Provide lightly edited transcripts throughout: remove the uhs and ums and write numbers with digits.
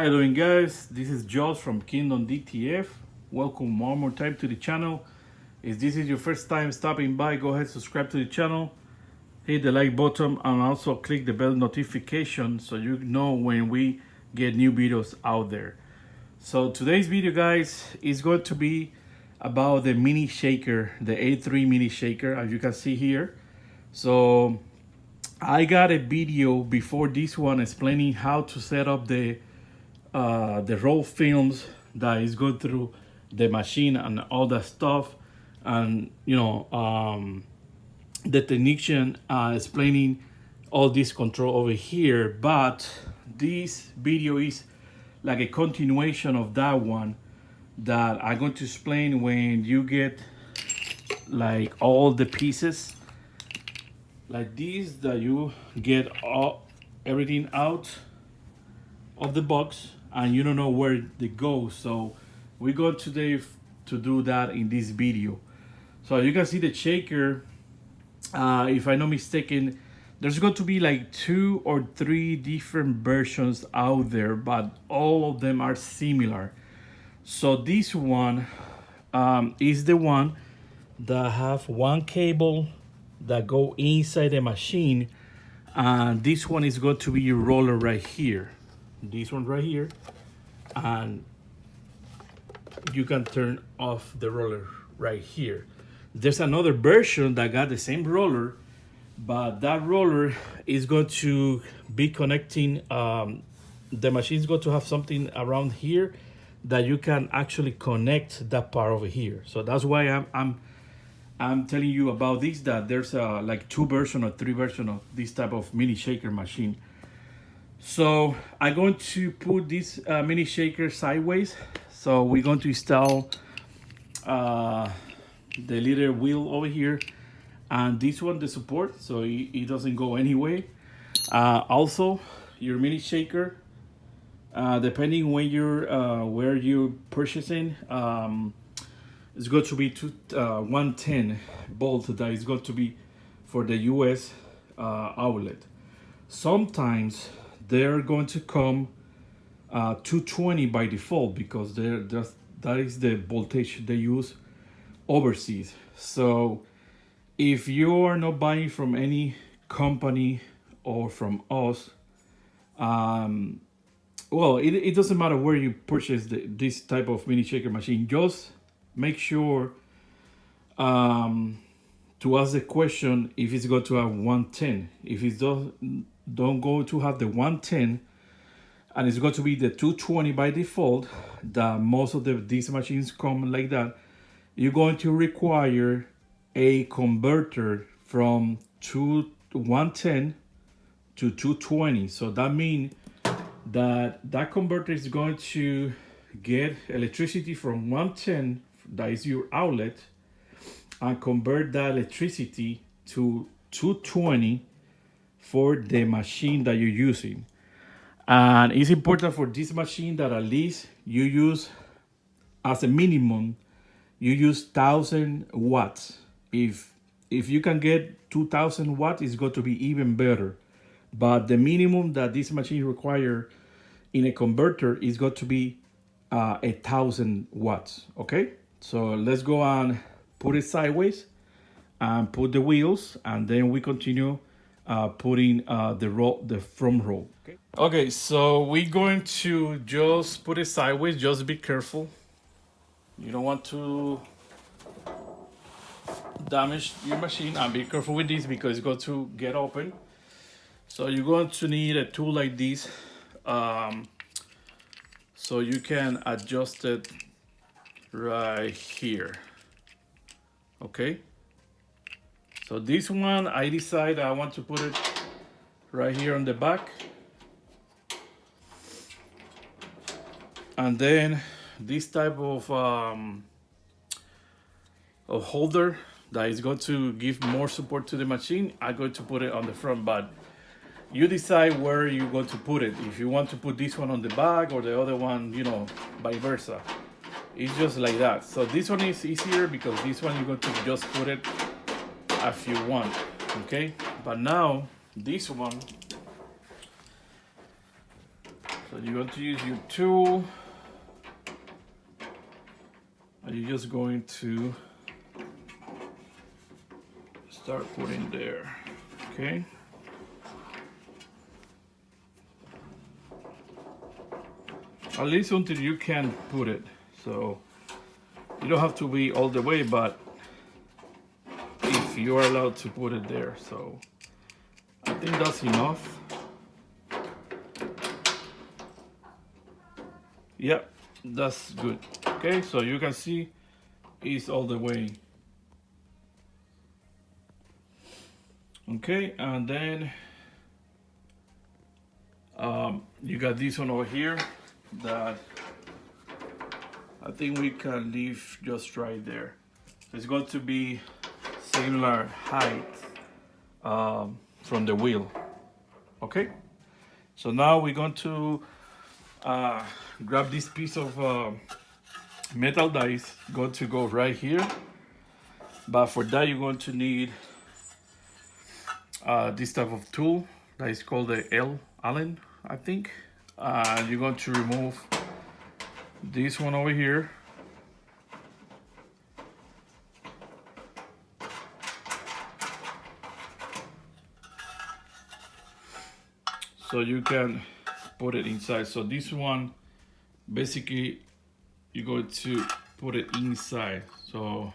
How you doing, guys? This is Josh from Kingdom DTF. Welcome one more time to the channel. If this is your first time stopping by, go ahead, subscribe to the channel, hit the like button, and also click the bell notification so you know when we get new videos out there. So today's video, guys, is going to be about the mini shaker, the A3 mini shaker, as you can see here. So I got a video before this one explaining how to set up the roll films that is going through the machine and all that stuff, and the technician explaining all this control over here. But this video is like a continuation of that one that I'm going to explain when you get like all the pieces like this, that you get everything out of the box and you don't know where they go. So we go today to do that in this video. So you can see the shaker, if I'm not mistaken, there's going to be like 2 or 3 different versions out there, but all of them are similar. So this one is the one that have one cable that go inside the machine, and this one is going to be your roller right here. This one right here, and you can turn off the roller right here. There's another version that got the same roller, but that roller is going to be connecting, the machine is going to have something around here that you can actually connect that part over here. So that's why I'm telling you about this, that there's like 2 version or 3 version of this type of mini shaker machine. So I'm going to put this mini shaker sideways. So we're going to install the little wheel over here, and this one, the support, so it doesn't go anyway. Also, your mini shaker, depending when you're where you're purchasing, it's going to be 110 bolt. That is going to be for the US outlet. Sometimes they're going to come 220 by default, because that is the voltage they use overseas. So if you are not buying from any company or from us, well, it doesn't matter where you purchase this type of mini shaker machine. Just make sure to ask the question if it's going to have 110. If it don't go to have the 110, and it's going to be the 220 by default, that most of these machines come like that, you're going to require a converter from 110 to 220. So that means that converter is going to get electricity from 110, that is your outlet, and convert that electricity to 220 for the machine that you're using. And it's important for this machine that at least you use, as a minimum, you use 1000 watts. If you can get 2000 watts, it's going to be even better. But the minimum that this machine requires in a converter is going to be 1000 watts. Okay, so let's go and put it sideways and put the wheels, and then we continue putting the front roll. Okay, so we're going to just put it sideways. Just be careful. You don't want to damage your machine, and be careful with this because it's going to get open. So you're going to need a tool like this, so you can adjust it right here. Okay, so this one, I decide I want to put it right here on the back, and then this type of holder that is going to give more support to the machine, I'm going to put it on the front. But you decide where you're going to put it. If you want to put this one on the back or the other one, vice versa. It's just like that. So this one is easier because this one you're going to just put it as you want. Okay, but now this one, So you're going to use your tool, and you're just going to start putting there, okay? At least until you can put it. So you don't have to be all the way, but if you are allowed to put it there. So I think that's enough. Yep, that's good. Okay, so you can see it's all the way. Okay, and then you got this one over here that I think we can leave just right there. It's going to be similar height from the wheel. Okay, so now we're going to grab this piece of metal dice, going to go right here, but for that you're going to need this type of tool that is called the Allen, I think. You're going to remove this one over here, so you can put it inside. So this one, basically, you're going to put it inside. So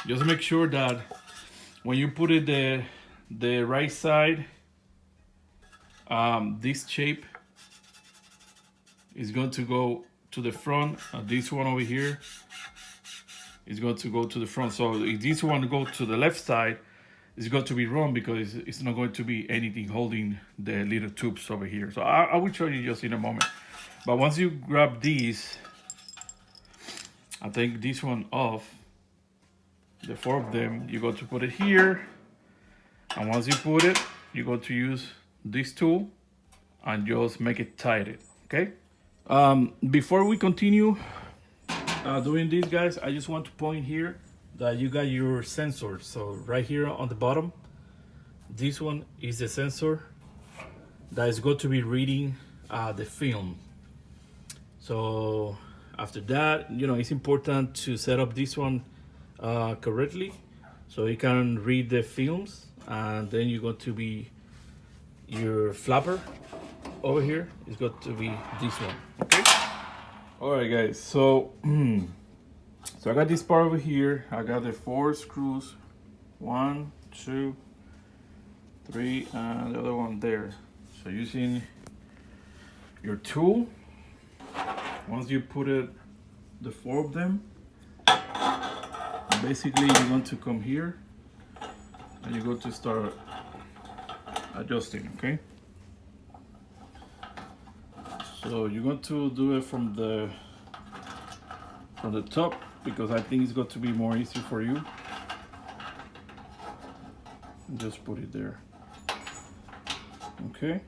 just make sure that when you put it the right side, this shape is going to go to the front, and this one over here is going to go to the front. So if this one go to the left side, it's going to be wrong because it's not going to be anything holding the little tubes over here. So I will show you just in a moment. But once you grab these, I take this one off, the four of them, you're going to put it here. And once you put it, you're going to use this tool and just make it tight, okay? Before we continue doing this, guys, I just want to point here that you got your sensor. So right here on the bottom, this one is the sensor that is going to be reading the film. So after that, you know, it's important to set up this one correctly so it can read the films, and then you're going to be your flapper over here is going to be this one, okay? All right, guys, so so I got this part over here. I got the 4 screws, 1, 2, 3, and the other one there. So using your tool, once you put it, the 4 of them, basically you're going to come here and you're going to start adjusting, okay? So you're going to do it from the top, because I think it's going to be more easy for you. Just put it there, okay?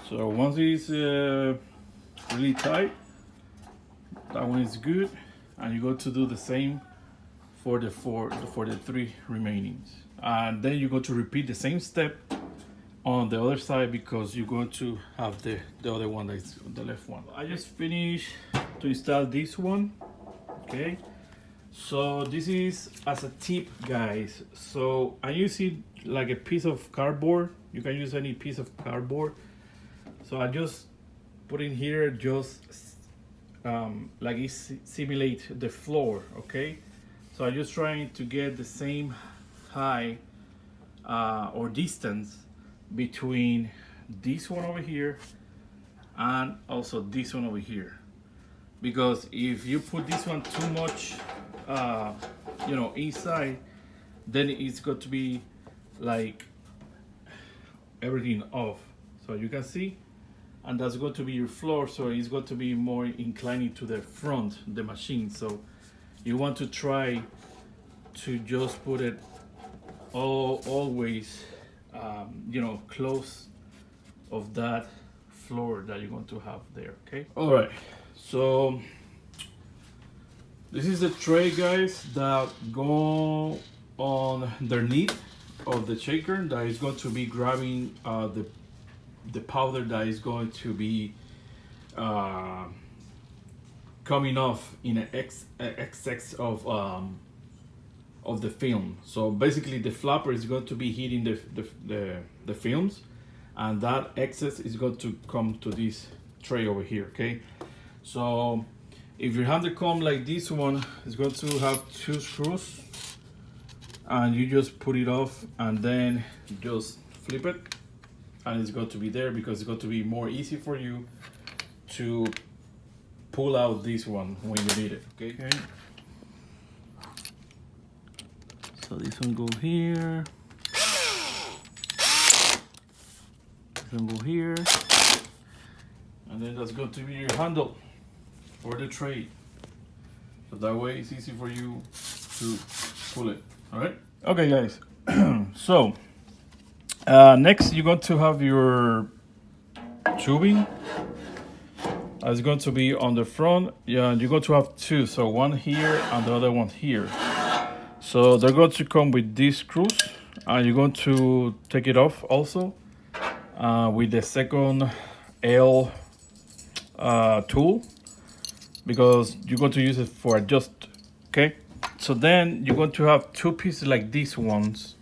So once it's really tight, that one is good, and you're going to do the same for the 3 remaining, and then you're going to repeat the same step on the other side, because you're going to have the other one that's the left one. I just finished to install this one, okay? So this is as a tip, guys. So I use it like a piece of cardboard. You can use any piece of cardboard. So I just put in here, just like it simulate the floor, okay? So I'm just trying to get the same height or distance between this one over here and also this one over here, because if you put this one too much you know, inside, then it's got to be like everything off, so you can see, and that's going to be your floor, so it's going to be more inclining to the front, the machine. So you want to try to just put it always you know, close of that floor that you're going to have there, okay? All right, so this is the tray, guys, that go on underneath of the shaker that is going to be grabbing the powder that is going to be coming off in an excess of the film. So basically the flapper is going to be hitting the films, and that excess is going to come to this tray over here. Okay, so if your handle comb like this one is going to have 2 screws, and you just put it off and then just flip it, and it's going to be there because it's going to be more easy for you to pull out this one when you need it. Okay, so this one go here, this one go here, and then that's going to be your handle for the tray. So that way it's easy for you to pull it. All right. Okay, guys. So next you're going to have your tubing. It's going to be on the front. Yeah, you're going to have 2. So one here and the other one here. So they're going to come with these screws, and you're going to take it off also with the second L tool, because you're going to use it for adjust. Okay, so then you're going to have 2 pieces like these ones.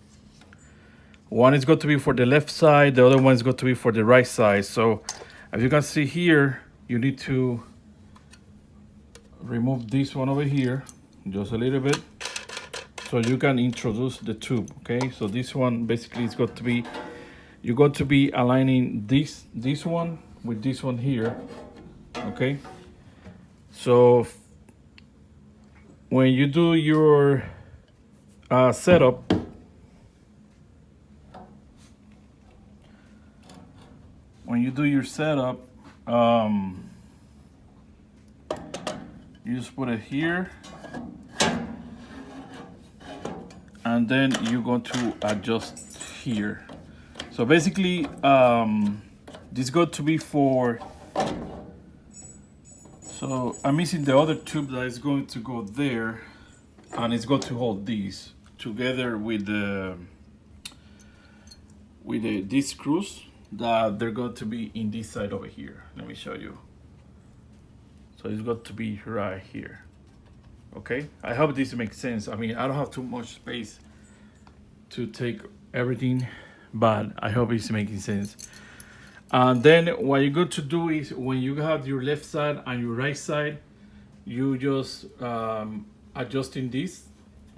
One is going to be for the left side, the other one is going to be for the right side. So as you can see here, you need to remove this one over here just a little bit so you can introduce the tube. Okay, so this one basically is going to be, you're going to be aligning this one with this one here. Okay, so when you do your setup, you just put it here, and then you're going to adjust here. So basically this is going to be for, so I'm missing the other tube that is going to go there, and it's going to hold these together with these screws that they're going to be in this side over here. Let me show you. So it's got to be right here. Okay, I hope this makes sense. I mean, I don't have too much space to take everything, but I hope it's making sense. And then what you're going to do is, when you have your left side and your right side, you just adjusting this.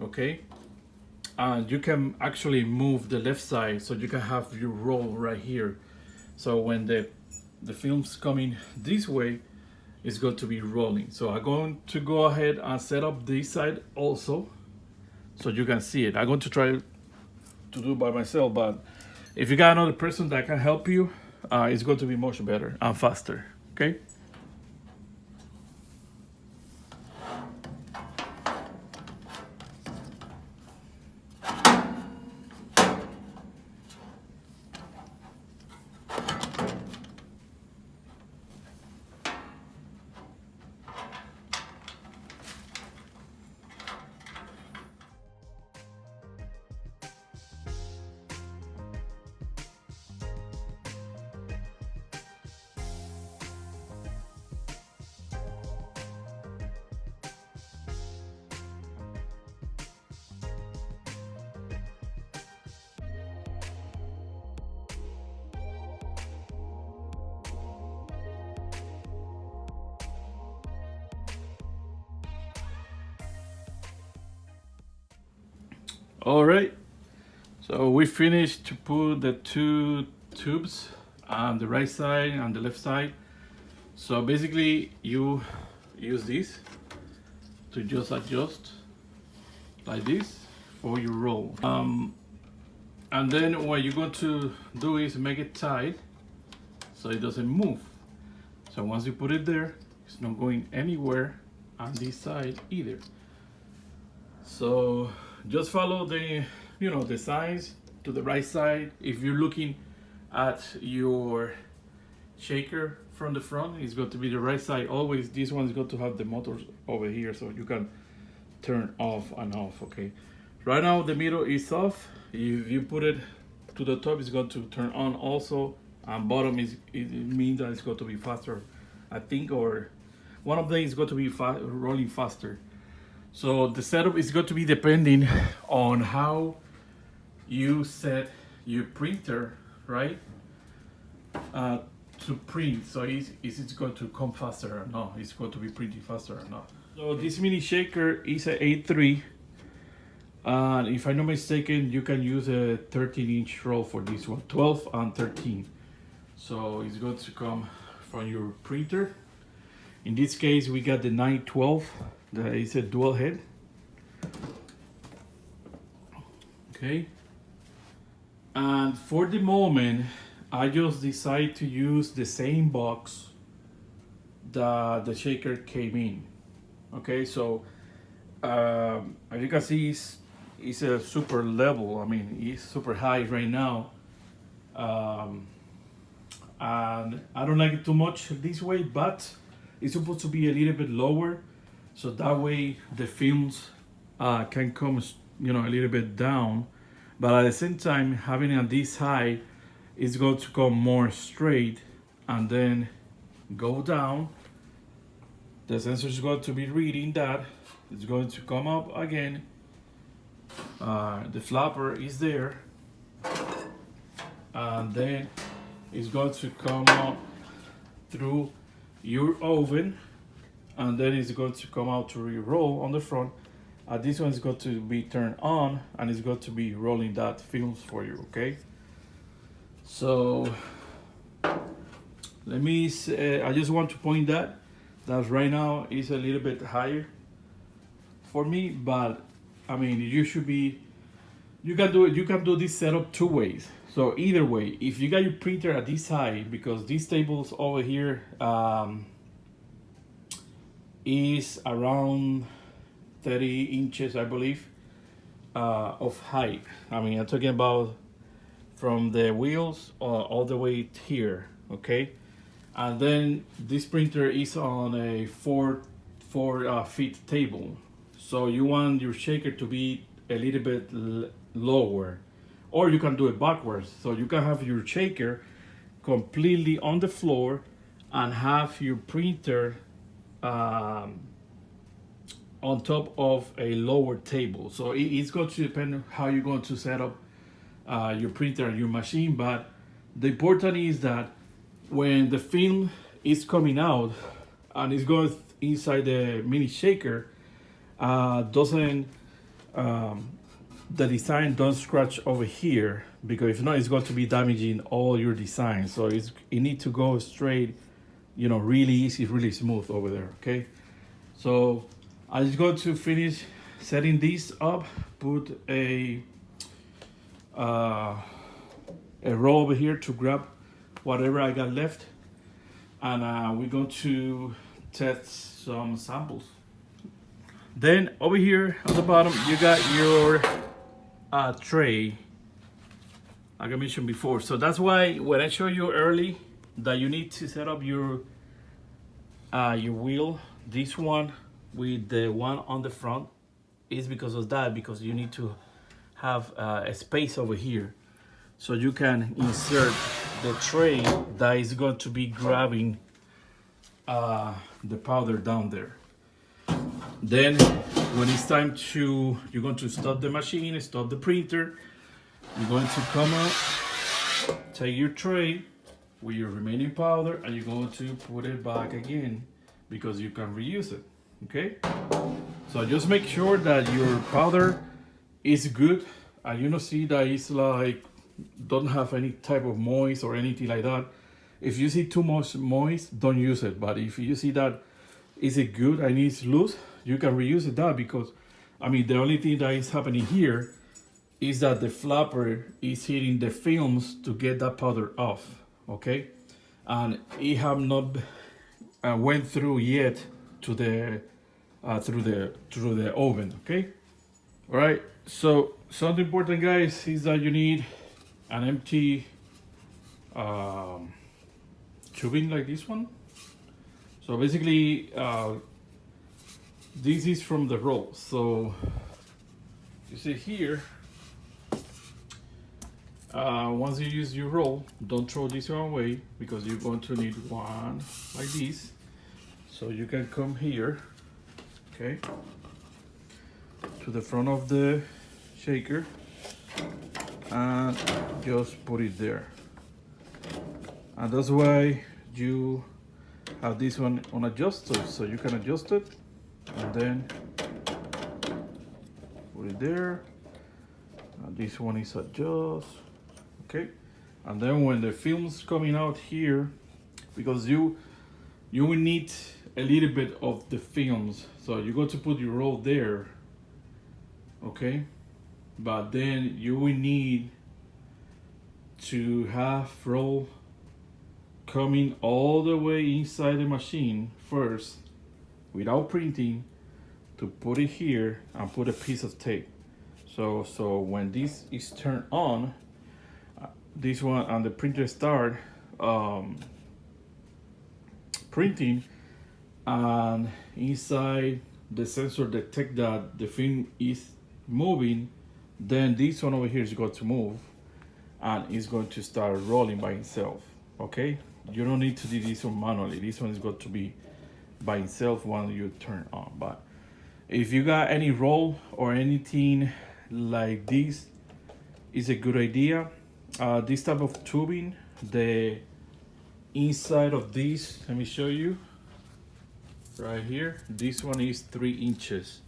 Okay, and you can actually move the left side so you can have your roll right here. So when the film's coming this way, it's going to be rolling. So I'm going to go ahead and set up this side also so you can see it. I'm going to try to do by myself, but if you got another person that can help you, it's going to be much better and faster. Okay. All right, so we finished to put the 2 tubes on the right side and the left side. So basically you use this to just adjust like this for your roll. And then what you're going to do is make it tight so it doesn't move. So once you put it there, it's not going anywhere on this side either. So just follow the, the signs to the right side. If you're looking at your shaker from the front, it's going to be the right side. Always this one is going to have the motors over here so you can turn off and off. Okay, right now the middle is off. If you put it to the top, it's going to turn on also and bottom is it means that it's going to be faster, I think, or one of them is going to be rolling faster. So the setup is going to be depending on how you set your printer, right? To print. So is it going to come faster or not? It's going to be printing faster or not? So this mini shaker is a 8.3. And if I'm not mistaken, you can use a 13-inch roll for this one, 12 and 13. So it's going to come from your printer. In this case, we got the 912. That is a dual head. Okay. And for the moment, I just decided to use the same box that the shaker came in. Okay, so as you can see, it's a super level. I mean, it's super high right now. And I don't like it too much this way, but it's supposed to be a little bit lower, so that way the films can come, you know, a little bit down. But at the same time, having it this high, it's going to come more straight and then go down. The sensor is going to be reading that. It's going to come up again. The flapper is there, and then it's going to come up through your oven, and then it's going to come out to re-roll on the front. This one is going to be turned on, and it's going to be rolling that films for you. Okay, so let me say, I just want to point that right now is a little bit higher for me, but I mean, you should be, you can do this setup two ways. So either way, if you got your printer at this high, because these tables over here is around 30 inches, I believe, of height. I mean, I'm talking about from the wheels all the way here, okay? And then this printer is on a four feet table. So you want your shaker to be a little bit lower, or you can do it backwards. So you can have your shaker completely on the floor and have your printer on top of a lower table. So it's going to depend on how you're going to set up your printer and your machine. But the important is that when the film is coming out and it's going inside the mini shaker, the design don't scratch over here, because if not, it's going to be damaging all your design. So it needs to go straight, you know, really easy, really smooth over there. Okay, so I'm just going to finish setting this up, put a roll over here to grab whatever I got left, and we're going to test some samples. Then over here on the bottom, you got your tray, like I mentioned before. So that's why when I show you early that you need to set up your wheel, this one with the one on the front, is because of that, because you need to have a space over here so you can insert the tray that is going to be grabbing the powder down there. Then when it's time to, you're going to stop the machine, stop the printer, you're going to come up, take your tray with your remaining powder, and you're going to put it back again, because you can reuse it. Okay, so just make sure that your powder is good, and you don't see that it's like don't have any type of moist or anything like that. If you see too much moist, don't use it. But if you see that is it good and it's loose, you can reuse it. That, because I mean, the only thing that is happening here is that the flapper is hitting the films to get that powder off. Okay, and it have not went through yet to the through the oven. Okay, all right. So something important, guys, is that you need an empty tubing like this one. So basically, this is from the roll. So you see here, Once you use your roll, don't throw this one away because you're going to need one like this. So you can come here, okay, to the front of the shaker and just put it there. And that's why you have this one on adjuster, so you can adjust it and then put it there. And this one is adjust, okay. And then when the film's coming out here, because you will need a little bit of the films, so you got to put your roll there, okay. But then you will need to have roll coming all the way inside the machine first without printing, to put it here and put a piece of tape. So when this is turned on, this one and the printer start printing, and inside the sensor detect that the film is moving, then this one over here is going to move and it's going to start rolling by itself, okay. You don't need to do this one manually. This one is going to be by itself when you turn on. But if you got any roll or anything like this, is a good idea. This type of tubing, the inside of this, let me show you right here. This one is 3 inches,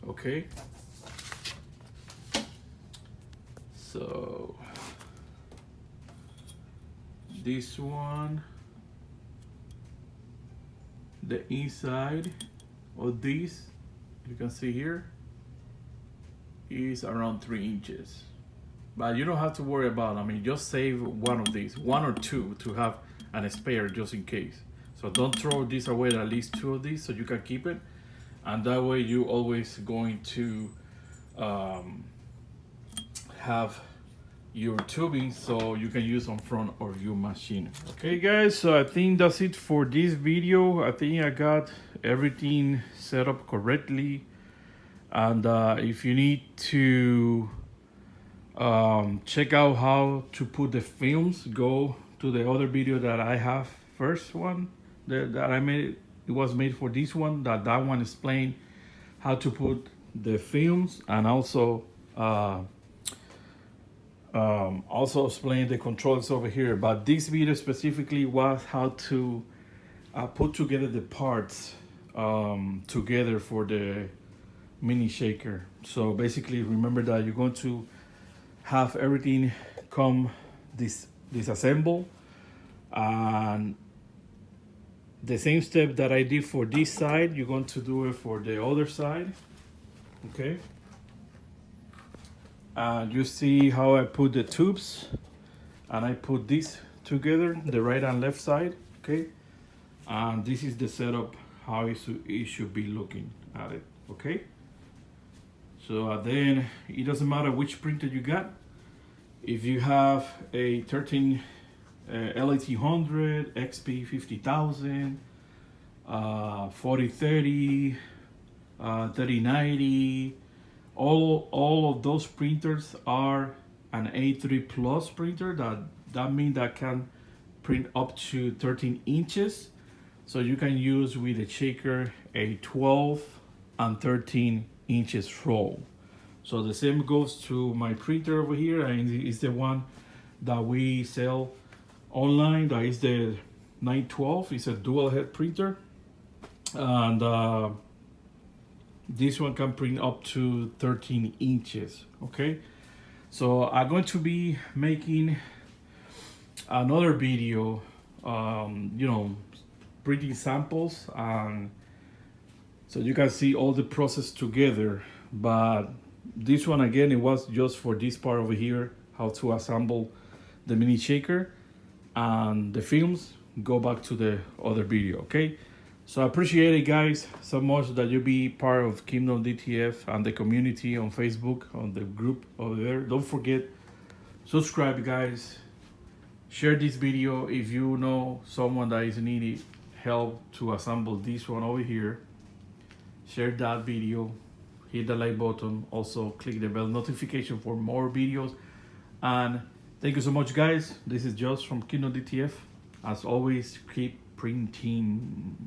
okay. So this one, the inside of this, you can see here, is around 3 inches. But you don't have to worry about, I mean, just save one of these, 1 or 2 to have an spare just in case. So don't throw this away, at least 2 of these so you can keep it. And that way you always going to have your tubing so you can use on front of your machine. Okay guys, so I think that's it for this video. I think I got everything set up correctly. And if you need to check out how to put the films, go to the other video that I have, first one that I made. It was made for this one, that one explained how to put the films, and also explain the controls over here. But this video specifically was how to put together the parts together for the mini shaker. So basically, remember that you're going to have everything come disassemble, and the same step that I did for this side, you're going to do it for the other side, okay. And you see how I put the tubes, and I put this together, the right and left side, okay. And this is the setup, how it should be looking at it, okay. So then it doesn't matter which printer you got. If you have a 13 L1800, XP 50,000, 4030, 3090, all of those printers are an A3 plus printer. That means that can print up to 13 inches. So you can use with a shaker a 12 and 13 inches roll. So the same goes to my printer over here, and it's the one that we sell online. That is the 912. It's a dual head printer, and this one can print up to 13 inches, okay. So I'm going to be making another video, you know, printing samples, and so you can see all the process together. But this one, again, it was just for this part over here, how to assemble the mini shaker, and the films go back to the other video, okay. So I appreciate it, guys, so much that you be part of Kingdom DTF and the community on Facebook, on the group over there. Don't forget, subscribe, guys. Share this video if you know someone that is needing help to assemble this one over here. Share that video, hit the like button, also click the bell notification for more videos And thank you so much, guys. This is Josh from Kingdom DTF. As always, keep printing.